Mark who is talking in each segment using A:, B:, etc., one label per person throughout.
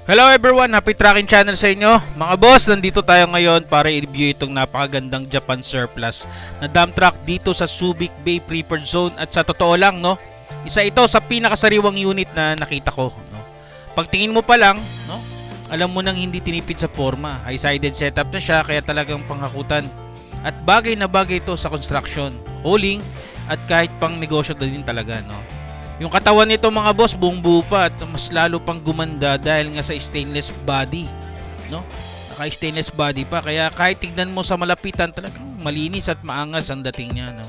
A: Hello everyone! Happy Tracking Channel sa inyo. Mga boss, nandito tayo ngayon para i-review itong napakagandang Japan surplus na dump truck dito sa Subic Bay Preferred Zone. At sa totoo lang, no, isa ito sa pinakasariwang unit na nakita ko. No? Pagtingin mo pa lang, no, alam mo nang hindi tinipid sa forma. High-sided setup na siya, kaya talagang panghakutan. At bagay na bagay ito sa construction, hauling, at kahit pang negosyo din talaga. No? Yung katawan nito mga boss, buong buo pa at mas lalo pang gumanda dahil nga sa stainless body, no? Naka-stainless body pa, kaya kahit tignan mo sa malapitan talagang malinis at maangas ang dating niya, no?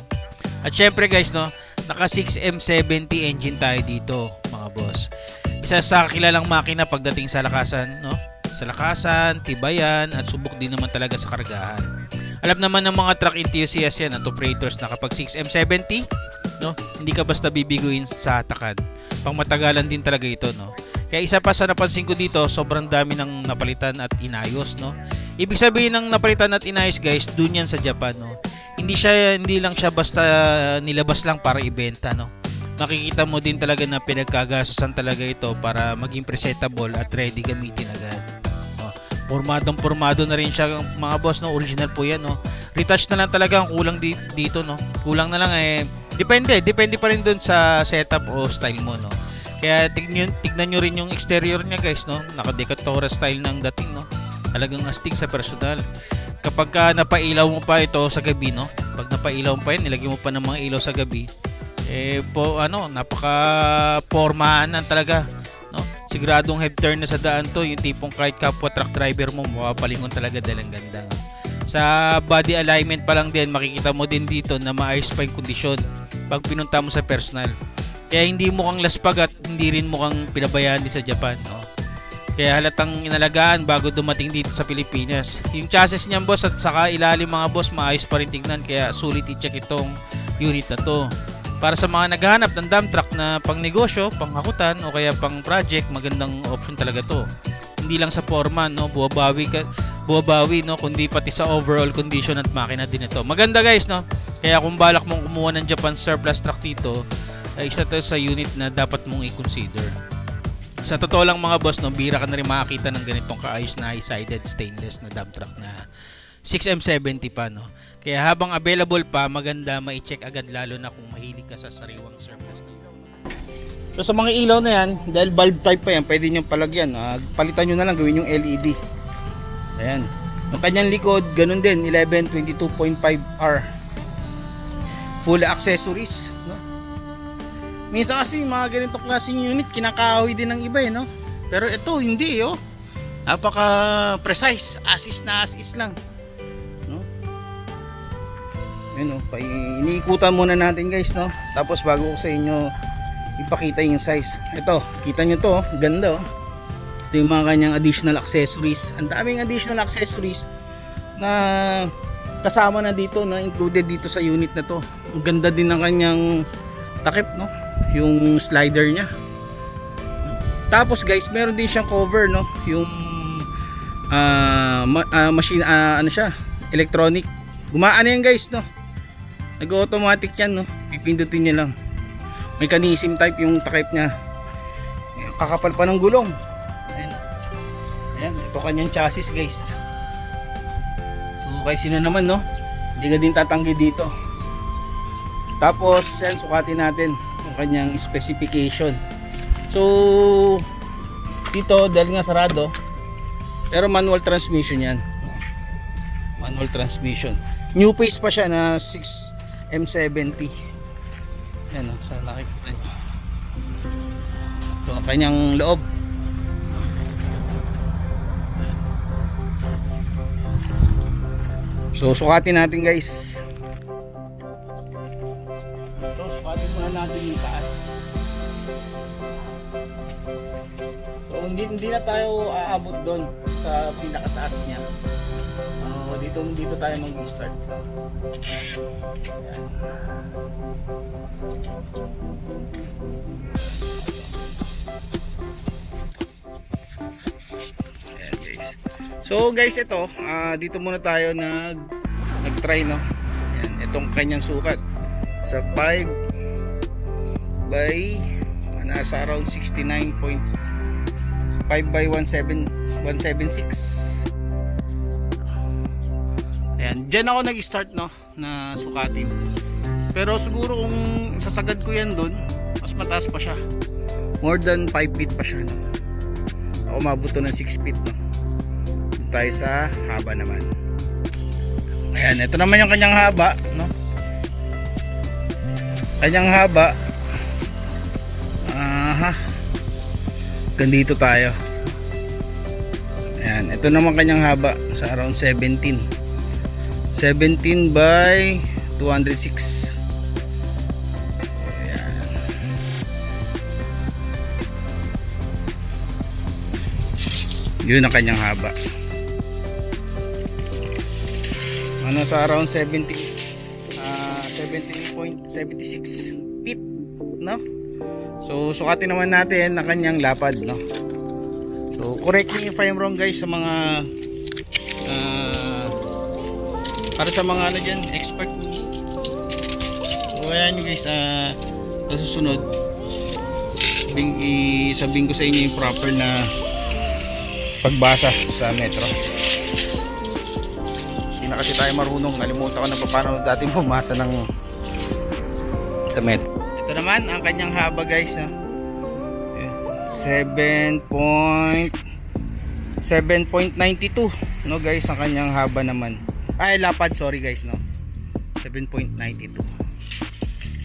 A: At syempre guys, no, naka 6M70 engine tayo dito, mga boss. Isa sa kilalang makina pagdating sa lakasan, no? Sa lakasan, tibayan at subok din naman talaga sa kargahan. Alam naman ng mga truck enthusiasts yan at operators na kapag 6M70, no, hindi ka basta bibiguin sa takad. Pangmatagalan din talaga ito, no. Kaya isa pa sa napansin ko dito, sobrang dami ng napalitan at inayos, no. Ibig sabihin ng napalitan at inayos, guys, dun yan sa Japan, no. Hindi lang siya basta nilabas lang para ibenta, no. Makikita mo din talaga na pinagkagastusan talaga ito para maging presentable at ready gamitin agad. Pormadong-pormado na rin siya mga boss, no. Original po yan, no. Retouch na lang talaga ang kulang dito, no. Kulang na lang depende pa rin dun sa setup o style mo, no. Kaya tignan nyo rin yung exterior niya, guys, no. Naka-Decatora style ng dating, no. Talagang astig sa personal. Kapag ka napailaw mo pa ito sa gabi, no. Pag napailaw mo pa yan, nilagyan mo pa ng mga ilaw sa gabi, napaka-pormahan talaga. Siguradong head turn na sa daan to, yung tipong kahit kapwa truck driver mo mapapalingon talaga dahil ang ganda. Sa body alignment pa lang din, makikita mo din dito na maayos pa yung kondisyon pag pinunta mo sa personal. Kaya hindi mukhang laspag at hindi rin mukhang pinabayaan din sa Japan, no? Kaya halatang inalagaan bago dumating dito sa Pilipinas. Yung chassis niyan, boss, at saka ilalim mga boss, maayos pa rin tignan, kaya sulit i-check itong unit na to. Para sa mga naghahanap ng dump truck na pang negosyo, pang hakutan o kaya pang project, magandang option talaga to. Hindi lang sa forma, no, buwabawi, no, kundi pati sa overall condition at makina din ito. Maganda, guys, no. Kaya kung balak mong kumuha ng Japan surplus truck dito, ay isa to sa unit na dapat mong i-consider. Sa totoo lang mga boss, no, bira ka na rin makakita ng ganitong kaayos na high-sided stainless na dump truck na 6M70 pa, no. Kaya habang available pa, maganda mai-check agad, lalo na kung mahilig ka sa sariwang surplus dito. So sa mga ilaw na yan, dahil bulb type pa yan, pwede nyo palagyan. Palitan nyo na lang, gawin yung LED. Ayan. Yung kanyang likod, ganun din, 1122.5R. Full accessories, no? Minsan kasi mga ganitong klaseng unit, kinakahoy din ng iba, no? Pero ito, hindi, oh. Napaka precise, assist na assist lang. Yun, iniikutan muna natin, guys, no? Tapos bago ko sa inyo ipakita yung size. Ito, kita nyo to, ganda, oh. Ito yung mga kanyang additional accessories. Ang daming additional accessories na kasama na dito, na included dito sa unit na to. Ang ganda din ng kanyang takip, no? Yung slider nya. Tapos, guys, meron din siyang cover, no? Yung machine, ano siya, electronic. Gumaan yan, guys, no? Nag-automatic yan, no? Pipindutin nyo lang. Mechanism type yung takip nya. Kakapal pa ng gulong. Ayan. Ayan, ito kanyang chassis, guys. So kay sino naman, no? Hindi ka din tatanggi dito. Tapos yan, sukatin natin yung kanyang specification. So dito, dahil nga sarado, pero manual transmission yan. Manual transmission. New pace pa siya na 6M70. Yan, o, sa nakikita nyo. Ito ang kanyang loob. So sukatin natin, guys. So sukatin muna natin yung taas. So hindi na tayo aabot doon sa pinakataas niya. Dito tayo mag-start. Ayan, guys. So guys, ito, dito muna tayo nag-try, no. Ayan, itong kanyang sukat sa 5 by nasa around 69
B: 5x176. Ayan, dyan ako nag-start no na sukatin. Pero siguro kung sasagad ko yan dun, mas mataas pa siya. More than 5 feet pa siya no. Ako umabot to ng 6 feet no. Dito tayo sa haba naman. Ayan, ito naman yung kanyang haba no. Kanyang haba. Ganito tayo. Ayan, ito naman kanyang haba sa around 17 by 206. Ayan. Yun ang kanyang haba. Ano sa around 17.76 feet no? So sukatin naman natin ang kanyang lapad no. So correct me if I'm wrong guys sa mga para sa mga ano dyan, expert. So ayan nyo guys, sa susunod sabihin ko sa inyo yung proper na pagbasa sa metro. Hindi na kasi tayo marunong, nalimutan ko na paano dati bumasa sa metro. Ito naman ang kanyang haba guys no? 7.92 no guys ang kanyang haba naman. Ay lapad, sorry guys no. 7.92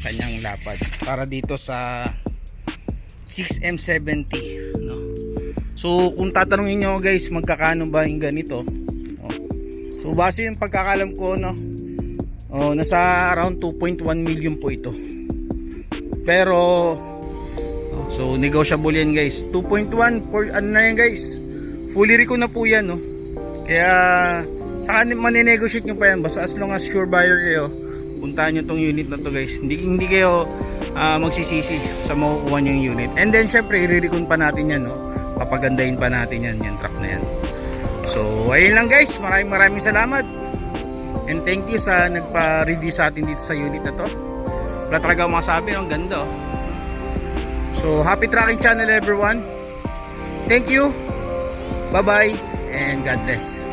B: kanyang lapad para dito sa 6M70 no. So kung tatanungin nyo guys magkakano ba yung ganito no? So base yung pagkakalam ko no, nasa around 2.1 million po ito. Pero so negotiable yan guys. 2.1 for ano na yan guys, fully recon na po yan no. Kaya saka maninegotiate nyo pa yan basta as long as sure buyer kayo, puntahan nyo tong unit na to guys. Hindi kayo magsisisi sa makukuha nyo yung unit. And then syempre i-recon pa natin yan no, papagandahin pa natin yan yung truck na yan. So ayun lang guys, maraming salamat and thank you sa nagpa-review sa atin dito sa unit na to. Wala talaga akong masabi, ang ganda oh. So happy trucking channel everyone. Thank you, bye bye and God bless.